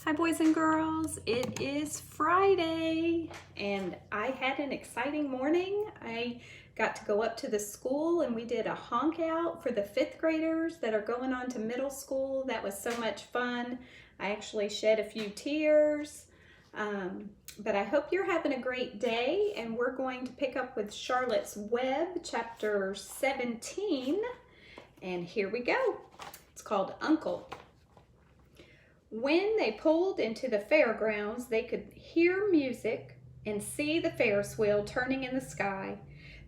Hi boys and girls, it is Friday and I had an exciting morning. I got to go up to the school and we did a honk out for the 5th graders that are going on to middle school. That was so much fun. I actually shed a few tears, but I hope you're having a great day, and we're going to pick up with Charlotte's Web, chapter 17, and here we go. It's called Uncle. When they pulled into the fairgrounds, they could hear music and see the Ferris wheel turning in the sky.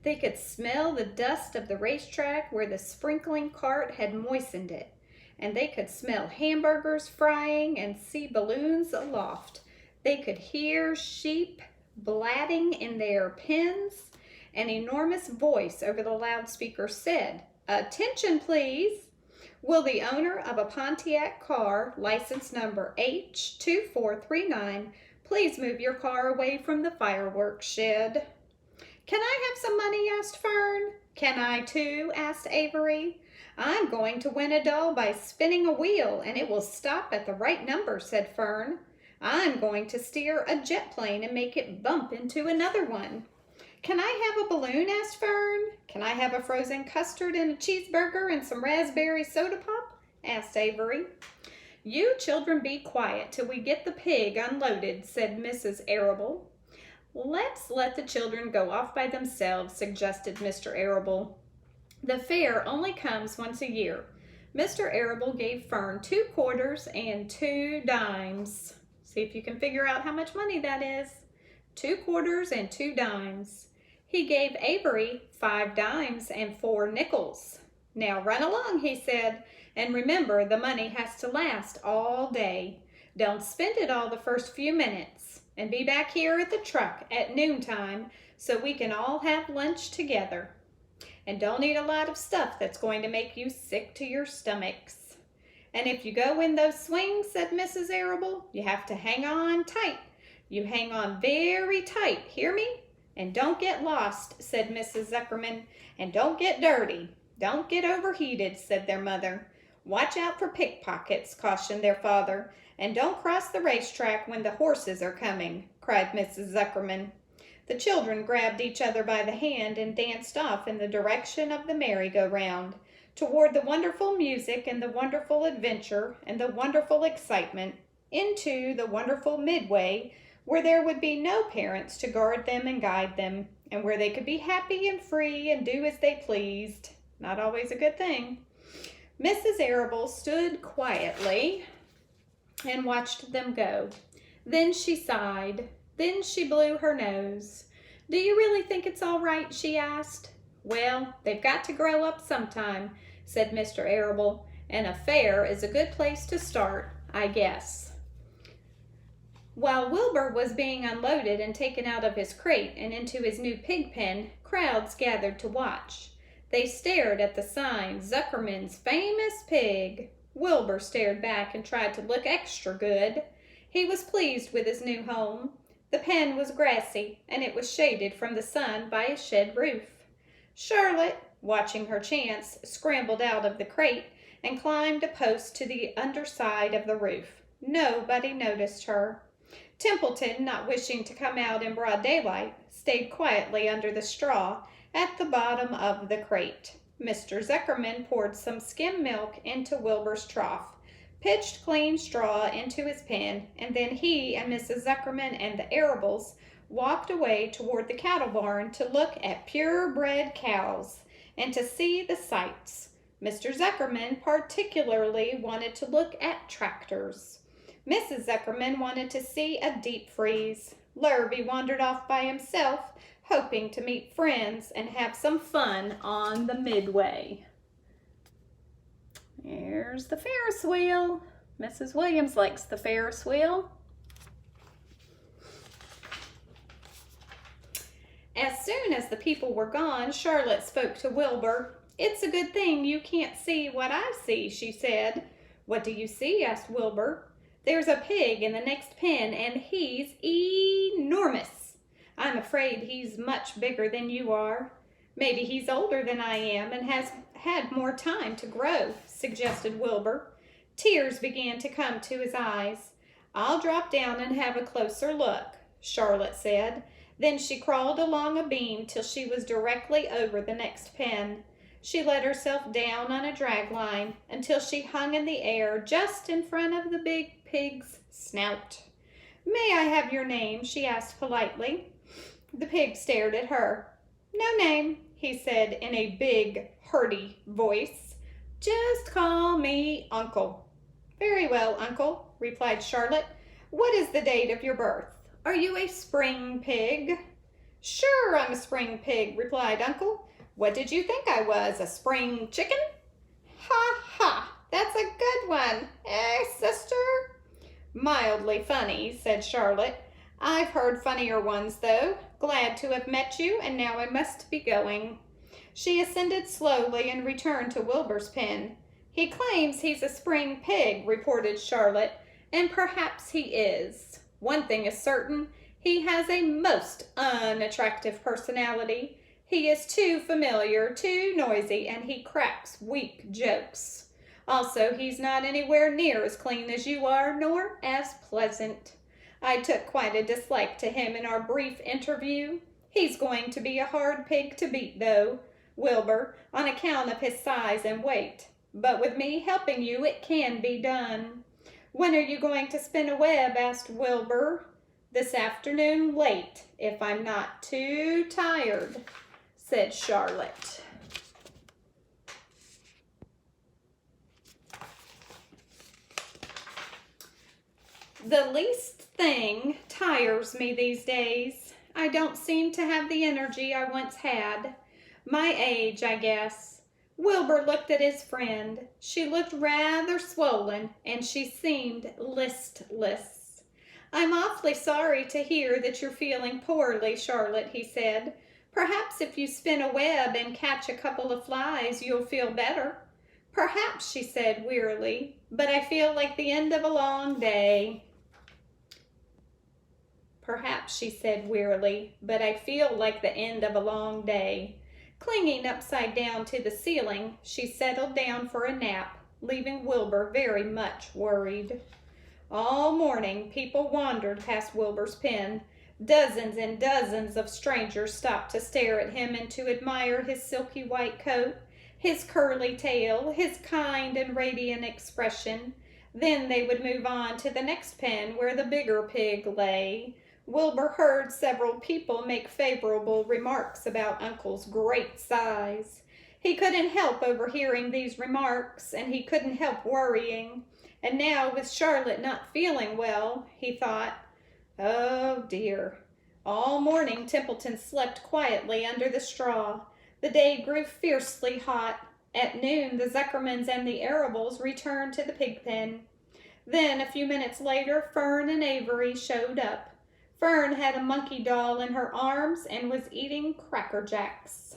They could smell the dust of the racetrack where the sprinkling cart had moistened it, and they could smell hamburgers frying and see balloons aloft. They could hear sheep blatting in their pens. An enormous voice over the loudspeaker said, "Attention, please. Will the owner of a Pontiac car, license number H2439, please move your car away from the fireworks shed?" "Can I have some money?" asked Fern. "Can I too?" asked Avery. "I'm going to win a doll by spinning a wheel, and it will stop at the right number," said Fern. "I'm going to steer a jet plane and make it bump into another one." "Can I have a balloon?" asked Fern. "Can I have a frozen custard and a cheeseburger and some raspberry soda pop?" asked Avery. "You children be quiet till we get the pig unloaded," said Mrs. Arable. "Let's let the children go off by themselves," suggested Mr. Arable. "The fair only comes once a year." Mr. Arable gave Fern 2 quarters and 2 dimes. See if you can figure out how much money that is. 2 quarters and 2 dimes. He gave Avery 5 dimes and 4 nickels. "Now run along," he said, "and remember the money has to last all day. Don't spend it all the first few minutes. And be back here at the truck at noontime so we can all have lunch together. And don't eat a lot of stuff that's going to make you sick to your stomachs. And if you go in those swings," said Mrs. Arable, "you have to hang on tight. You hang on very tight, hear me? And don't get lost," said Mrs. Zuckerman. "And don't get dirty. Don't get overheated," said their mother. "Watch out for pickpockets," cautioned their father. "And don't cross the racetrack when the horses are coming," cried Mrs. Zuckerman. The children grabbed each other by the hand and danced off in the direction of the merry-go-round, toward the wonderful music and the wonderful adventure and the wonderful excitement, into the wonderful midway, where there would be no parents to guard them and guide them, and where they could be happy and free and do as they pleased. Not always a good thing. Mrs. Arable stood quietly and watched them go. Then she sighed. Then she blew her nose. "Do you really think it's all right?" she asked. "Well, they've got to grow up sometime," said Mr. Arable, "and a fair is a good place to start, I guess." While Wilbur was being unloaded and taken out of his crate and into his new pig pen, crowds gathered to watch. They stared at the sign, "Zuckerman's Famous Pig." Wilbur stared back and tried to look extra good. He was pleased with his new home. The pen was grassy, and it was shaded from the sun by a shed roof. Charlotte, watching her chance, scrambled out of the crate and climbed a post to the underside of the roof. Nobody noticed her. Templeton, not wishing to come out in broad daylight, stayed quietly under the straw at the bottom of the crate. Mr. Zuckerman poured some skim milk into Wilbur's trough, pitched clean straw into his pen, and then he and Mrs. Zuckerman and the Arables walked away toward the cattle barn to look at purebred cows and to see the sights. Mr. Zuckerman particularly wanted to look at tractors. Mrs. Zuckerman wanted to see a deep freeze. Lurvy wandered off by himself, hoping to meet friends and have some fun on the midway. Here's the Ferris wheel. Mrs. Williams likes the Ferris wheel. As soon as the people were gone, Charlotte spoke to Wilbur. "It's a good thing you can't see what I see," she said. "What do you see?" asked Wilbur. "There's a pig in the next pen, and he's enormous. I'm afraid he's much bigger than you are. Maybe he's older than I am and has had more time to grow," suggested Wilbur. Tears began to come to his eyes. I'll drop down and have a closer look, Charlotte said. Then she crawled along a beam till she was directly over the next pen. She let herself down on a drag line until she hung in the air just in front of the big pig's snout. "May I have your name?" she asked politely. The pig stared at her. "No name," he said in a big, hearty voice. "Just call me Uncle." "Very well, Uncle," replied Charlotte. "What is the date of your birth? Are you a spring pig?" "Sure, I'm a spring pig," replied Uncle. "What did you think I was, a spring chicken?" "Ha ha, that's a good one, eh, sister?" "Mildly funny," said Charlotte. "I've heard funnier ones, though. Glad to have met you, and now I must be going." She ascended slowly and returned to Wilbur's pen. "He claims he's a spring pig," reported Charlotte, "and perhaps he is. One thing is certain, he has a most unattractive personality. He is too familiar, too noisy, and he cracks weak jokes. Also, he's not anywhere near as clean as you are, nor as pleasant. I took quite a dislike to him in our brief interview. He's going to be a hard pig to beat, though, Wilbur, on account of his size and weight. But with me helping you, it can be done." "When are you going to spin a web?" asked Wilbur. "This afternoon late, if I'm not too tired," said Charlotte. The least thing tires me these days. I don't seem to have the energy I once had. My age, I guess. Wilbur looked at his friend. She looked rather swollen, and she seemed listless. "I'm awfully sorry to hear that you're feeling poorly, Charlotte," he said. "Perhaps if you spin a web and catch a couple of flies, you'll feel better." "Perhaps," she said wearily, "but I feel like the end of a long day." "Perhaps," she said wearily, "but I feel like the end of a long day." Clinging upside down to the ceiling, she settled down for a nap, leaving Wilbur very much worried. All morning, people wandered past Wilbur's pen. Dozens and dozens of strangers stopped to stare at him and to admire his silky white coat, his curly tail, his kind and radiant expression. Then they would move on to the next pen where the bigger pig lay. Wilbur heard several people make favorable remarks about Uncle's great size. He couldn't help overhearing these remarks, and he couldn't help worrying. And now, with Charlotte not feeling well, he thought, "Oh dear." All morning Templeton slept quietly under the straw. The day grew fiercely hot. At noon the Zuckermans and the Arables returned to the pig pen. Then, a few minutes later, Fern and Avery showed up. Fern had a monkey doll in her arms and was eating Cracker Jacks.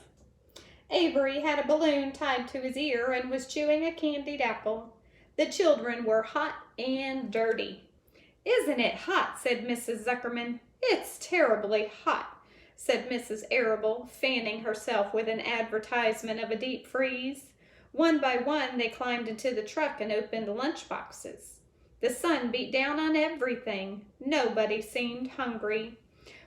Avery had a balloon tied to his ear and was chewing a candied apple. The children were hot and dirty. "Isn't it hot?" said Mrs. Zuckerman. "It's terribly hot," said Mrs. Arable, fanning herself with an advertisement of a deep freeze. One by one they climbed into the truck and opened lunch boxes. The sun beat down on everything. Nobody seemed hungry.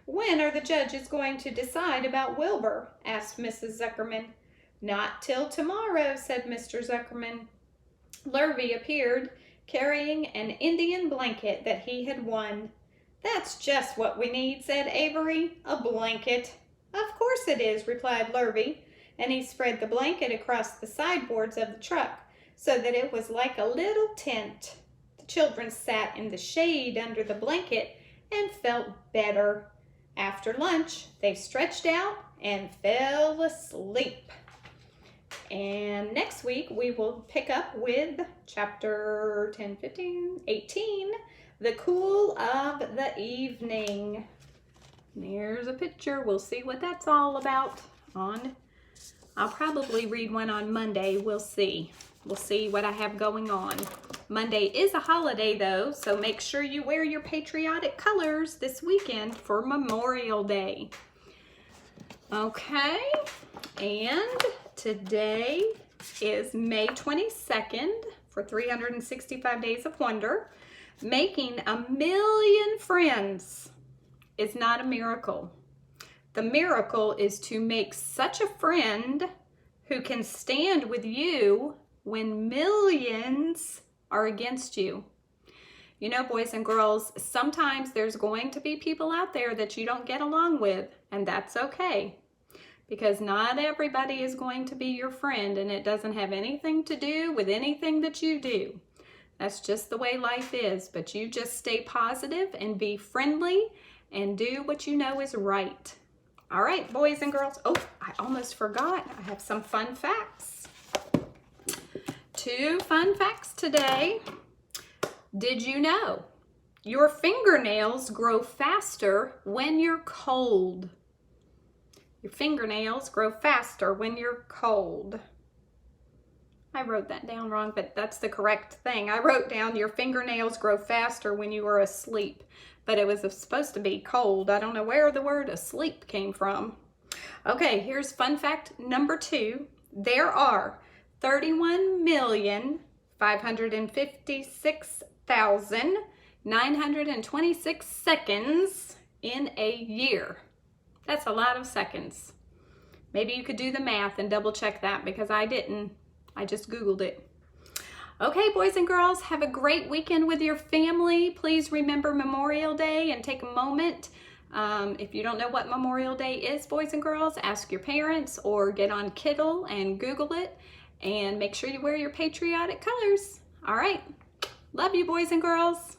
"When are the judges going to decide about Wilbur?" asked Mrs. Zuckerman. "Not till tomorrow," said Mr. Zuckerman. Lurvy appeared, carrying an Indian blanket that he had won. "That's just what we need," said Avery. "A blanket." "Of course it is," replied Lurvy, and he spread the blanket across the sideboards of the truck so that it was like a little tent. The children sat in the shade under the blanket and felt better. After lunch, they stretched out and fell asleep. And next week, we will pick up with chapter 10, 15, 18, The Cool of the Evening. There's a picture. We'll see what that's all about. I'll probably read one on Monday. We'll see. We'll see what I have going on. Monday is a holiday, though, so make sure you wear your patriotic colors this weekend for Memorial Day. Okay, and today is May 22nd for 365 Days of Wonder. Making 1,000,000 friends is not a miracle. The miracle is to make such a friend who can stand with you when millions are against you. You know, boys and girls, sometimes there's going to be people out there that you don't get along with, and that's okay. Because not everybody is going to be your friend, and it doesn't have anything to do with anything that you do. That's just the way life is. But you just stay positive and be friendly and do what you know is right. All right, boys and girls. Oh, I almost forgot. I have some fun facts. 2 fun facts today. Did you know your fingernails grow faster when you're cold? Your fingernails grow faster when you're cold. I wrote that down wrong, but that's the correct thing. I wrote down your fingernails grow faster when you are asleep, but it was supposed to be cold. I don't know where the word asleep came from. Okay, here's fun fact number 2. There are 31,556,926 seconds in a year. That's a lot of seconds. Maybe you could do the math and double check that because I didn't. I just Googled it. Okay, boys and girls, have a great weekend with your family. Please remember Memorial Day and take a moment. If you don't know what Memorial Day is, boys and girls, ask your parents or get on Kiddle and Google it. And make sure you wear your patriotic colors. All right. Love you, boys and girls.